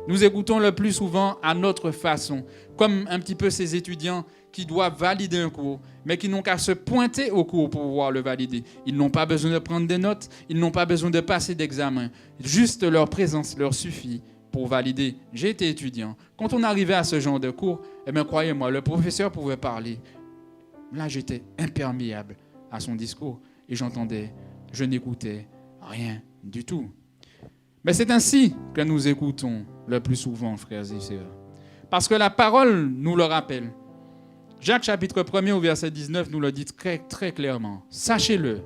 Nous écoutons le plus souvent à notre façon, comme un petit peu ces étudiants qui doivent valider un cours, mais qui n'ont qu'à se pointer au cours pour pouvoir le valider. Ils n'ont pas besoin de prendre des notes, ils n'ont pas besoin de passer d'examen. Juste leur présence leur suffit pour valider. J'ai été étudiant. Quand on arrivait à ce genre de cours, eh bien, croyez-moi, le professeur pouvait parler. Là, j'étais imperméable à son discours et je n'écoutais rien du tout. Mais c'est ainsi que nous écoutons le plus souvent, frères et sœurs. Parce que la parole nous le rappelle. Jacques chapitre 1 au verset 19 nous le dit très, très clairement. Sachez-le,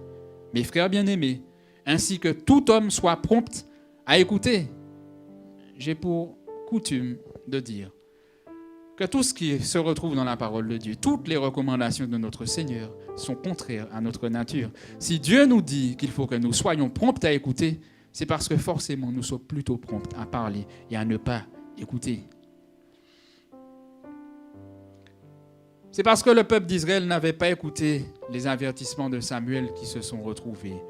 mes frères bien-aimés, ainsi que tout homme soit prompt à écouter. J'ai pour coutume de dire que tout ce qui se retrouve dans la parole de Dieu, toutes les recommandations de notre Seigneur sont contraires à notre nature. Si Dieu nous dit qu'il faut que nous soyons prompts à écouter, c'est parce que forcément nous sommes plutôt prompts à parler et à ne pas écouter. C'est parce que le peuple d'Israël n'avait pas écouté les avertissements de Samuel qui se sont retrouvés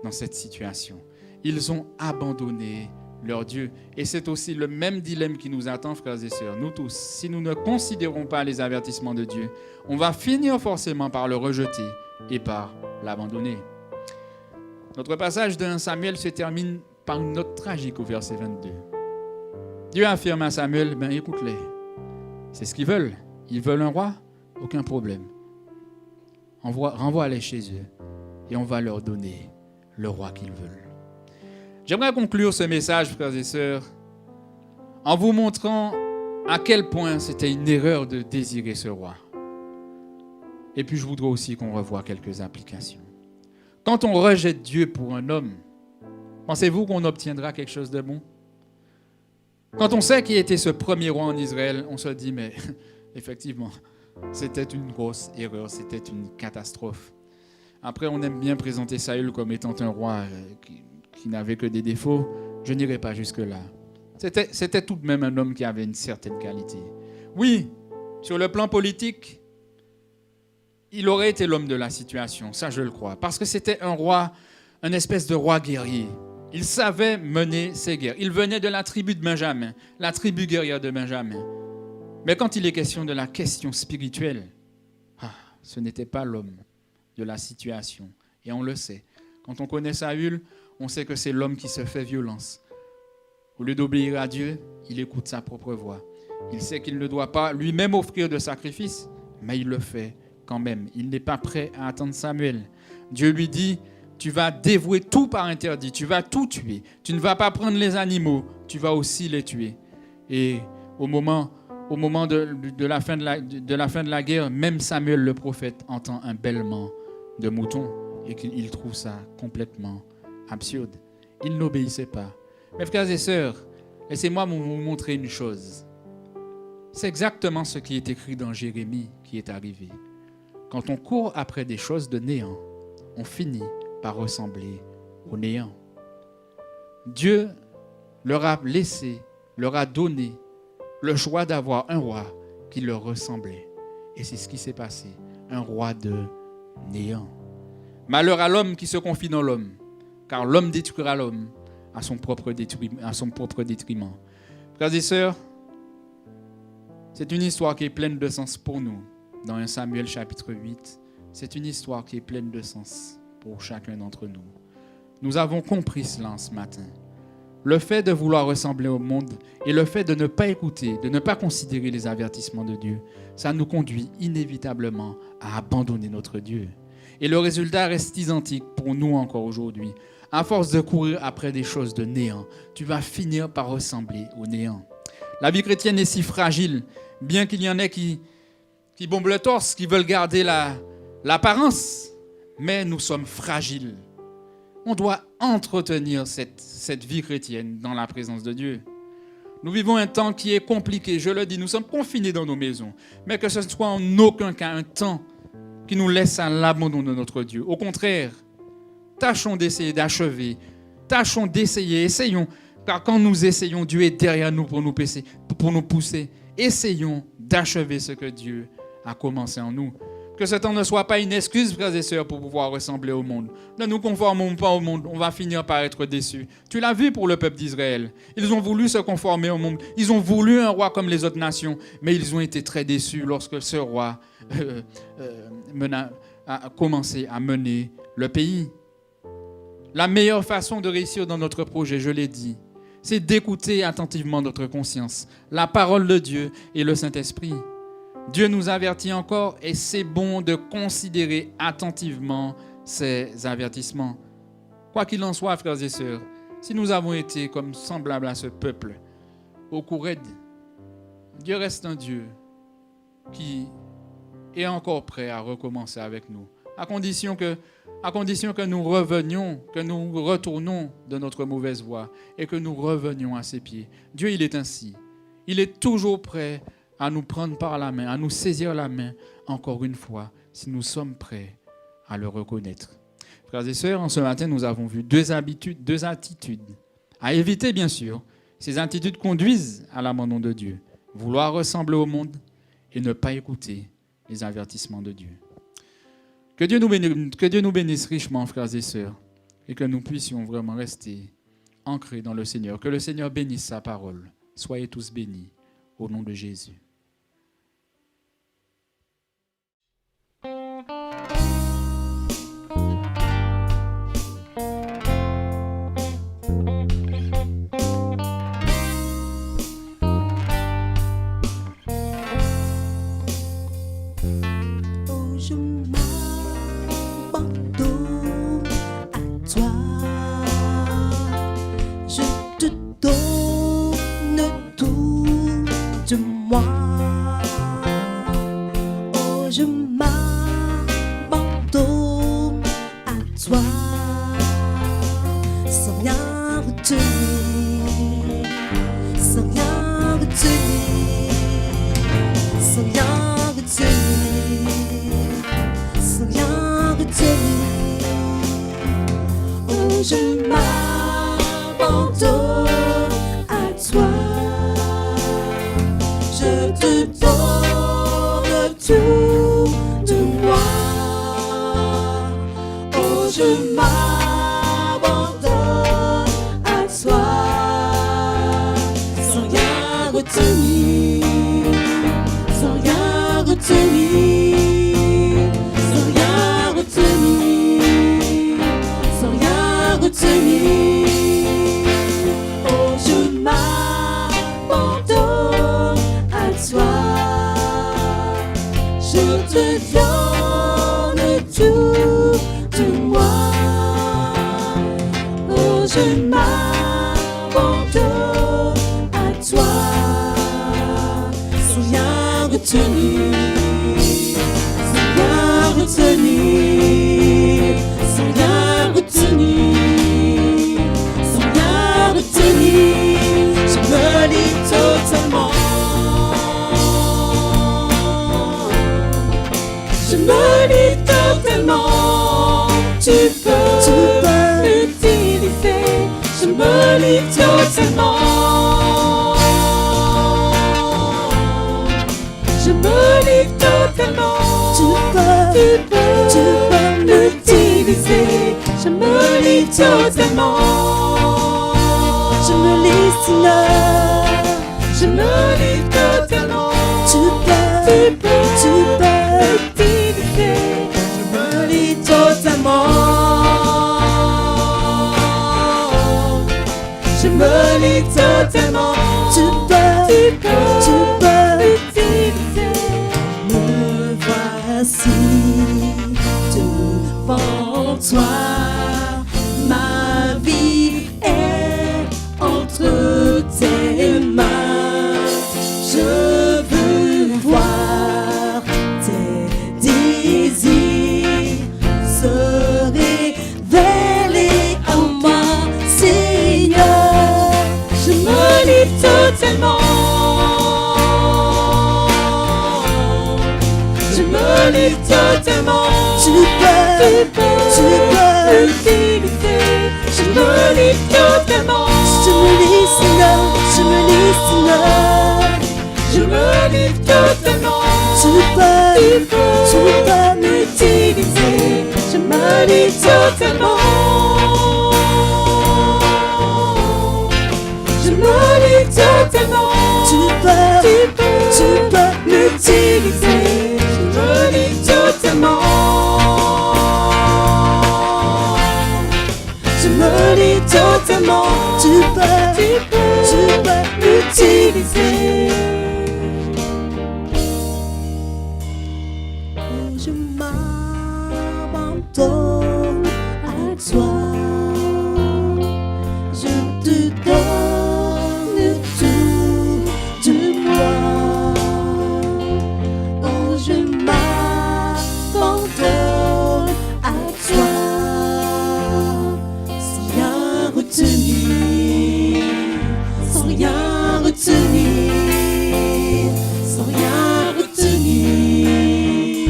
dans cette situation. Ils ont abandonné leur Dieu. Et c'est aussi le même dilemme qui nous attend, frères et sœurs. Nous tous, si nous ne considérons pas les avertissements de Dieu, on va finir forcément par le rejeter et par l'abandonner. Notre passage de Samuel se termine par une note tragique au verset 22. Dieu affirme à Samuel, écoute-les, c'est ce qu'ils veulent. Ils veulent un roi, aucun problème. Renvoie-les chez eux et on va leur donner le roi qu'ils veulent. J'aimerais conclure ce message, frères et sœurs, en vous montrant à quel point c'était une erreur de désirer ce roi. Et puis je voudrais aussi qu'on revoie quelques applications. Quand on rejette Dieu pour un homme, pensez-vous qu'on obtiendra quelque chose de bon? Quand on sait qui était ce premier roi en Israël, on se dit, mais effectivement, c'était une grosse erreur, c'était une catastrophe. Après, on aime bien présenter Saül comme étant un roi qui n'avait que des défauts. Je n'irai pas jusque-là. C'était tout de même un homme qui avait une certaine qualité. Oui, sur le plan politique, il aurait été l'homme de la situation, ça je le crois, parce que c'était un roi, une espèce de roi guerrier. Il savait mener ses guerres. Il venait de la tribu de Benjamin, la tribu guerrière de Benjamin. Mais quand il est question de la question spirituelle, ce n'était pas l'homme de la situation. Et on le sait. Quand on connaît Saül, on sait que c'est l'homme qui se fait violence. Au lieu d'obéir à Dieu, il écoute sa propre voix. Il sait qu'il ne doit pas lui-même offrir de sacrifice, mais il le fait quand même. Il n'est pas prêt à attendre Samuel. Dieu lui dit, tu vas dévouer tout par interdit, tu vas tout tuer. Tu ne vas pas prendre les animaux, tu vas aussi les tuer. Et au moment de la fin de la guerre, même Samuel le prophète entend un bêlement de mouton et qu'il trouve ça complètement absurde. Il n'obéissait pas. Mes frères et sœurs, laissez-moi vous montrer une chose. C'est exactement ce qui est écrit dans Jérémie qui est arrivé. Quand on court après des choses de néant, on finit par ressembler au néant. Dieu leur a laissé, leur a donné le choix d'avoir un roi qui leur ressemblait. Et c'est ce qui s'est passé, un roi de néant. Malheur à l'homme qui se confie dans l'homme, car l'homme détruira l'homme à son propre détriment. Frères et sœurs, c'est une histoire qui est pleine de sens pour nous. Dans 1 Samuel chapitre 8, c'est une histoire qui est pleine de sens pour chacun d'entre nous. Nous avons compris cela ce matin. Le fait de vouloir ressembler au monde et le fait de ne pas écouter, de ne pas considérer les avertissements de Dieu, ça nous conduit inévitablement à abandonner notre Dieu. Et le résultat reste identique pour nous encore aujourd'hui. À force de courir après des choses de néant, tu vas finir par ressembler au néant. La vie chrétienne est si fragile, bien qu'il y en ait qui bombent le torse, qui veulent garder l'apparence, mais nous sommes fragiles. On doit entretenir cette vie chrétienne dans la présence de Dieu. Nous vivons un temps qui est compliqué, je le dis, nous sommes confinés dans nos maisons, mais que ce ne soit en aucun cas un temps qui nous laisse à l'abandon de notre Dieu. Au contraire, tâchons d'essayer d'achever, tâchons d'essayer, essayons, car quand nous essayons, Dieu est derrière nous pour nous pousser. Essayons d'achever ce que Dieu a commencé en nous. Que ce temps ne soit pas une excuse, frères et sœurs, pour pouvoir ressembler au monde. Ne nous conformons pas au monde, on va finir par être déçus. Tu l'as vu pour le peuple d'Israël. Ils ont voulu se conformer au monde. Ils ont voulu un roi comme les autres nations, mais ils ont été très déçus lorsque ce roi a commencé à mener le pays. La meilleure façon de réussir dans notre projet, je l'ai dit, c'est d'écouter attentivement notre conscience, la parole de Dieu et le Saint-Esprit. Dieu nous avertit encore et c'est bon de considérer attentivement ces avertissements. Quoi qu'il en soit, frères et sœurs, si nous avons été comme semblables à ce peuple, au cou raide, Dieu reste un Dieu qui est encore prêt à recommencer avec nous, à condition que nous revenions, que nous retournons de notre mauvaise voie et que nous revenions à ses pieds. Dieu, il est ainsi. Il est toujours prêt à nous prendre par la main, à nous saisir la main, encore une fois, si nous sommes prêts à le reconnaître. Frères et sœurs, en ce matin, nous avons vu deux attitudes. À éviter, bien sûr. Ces attitudes conduisent à l'abandon de Dieu. Vouloir ressembler au monde et ne pas écouter les avertissements de Dieu. Que Dieu nous bénisse richement, frères et sœurs, et que nous puissions vraiment rester ancrés dans le Seigneur. Que le Seigneur bénisse sa parole. Soyez tous bénis au nom de Jésus. Je me tu peux m'utiliser. Je me livre totalement. Je me livre totalement. Tu peux m'utiliser. Je me livre totalement. Je me livre, Seigneur. Je me livre totalement. Tu peux m'utiliser. Je me livre totalement. Je me livre totalement. Tu peux m'utiliser. Me voici devant toi. Ma vie est entre tes mains. Je veux voir tes désirs se révéler en moi, Seigneur. Je me livre totalement. Je me livre totalement. Tu peux m'utiliser. Je me livre totalement. Je me livre, Seigneur. Je me livre, Seigneur. Je me livre totalement. Tu peux m'utiliser. Je me livre totalement. Je me livre totalement. Tu peux m'utiliser. Je me livre totalement. Je me livre totalement. Tu peux m'utiliser. Je m'abandonne à toi. Je te donne tout de moi. Oh, je m'abandonne à toi. Sans rien retenir, sans rien retenir, sans rien retenir,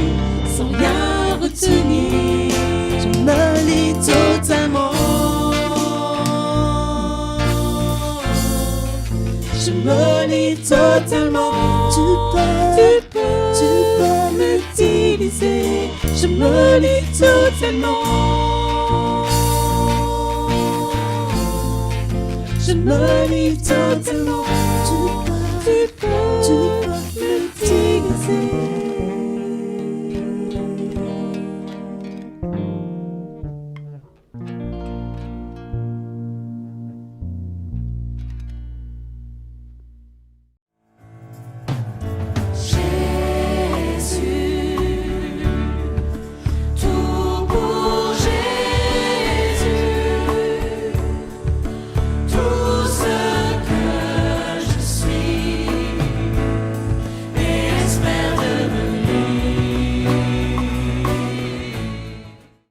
sans rien retenir. Je me livre totalement. Je me livre totalement. Tu peux m'utiliser. Je me livre totalement. Je me livre totalement. Tu peux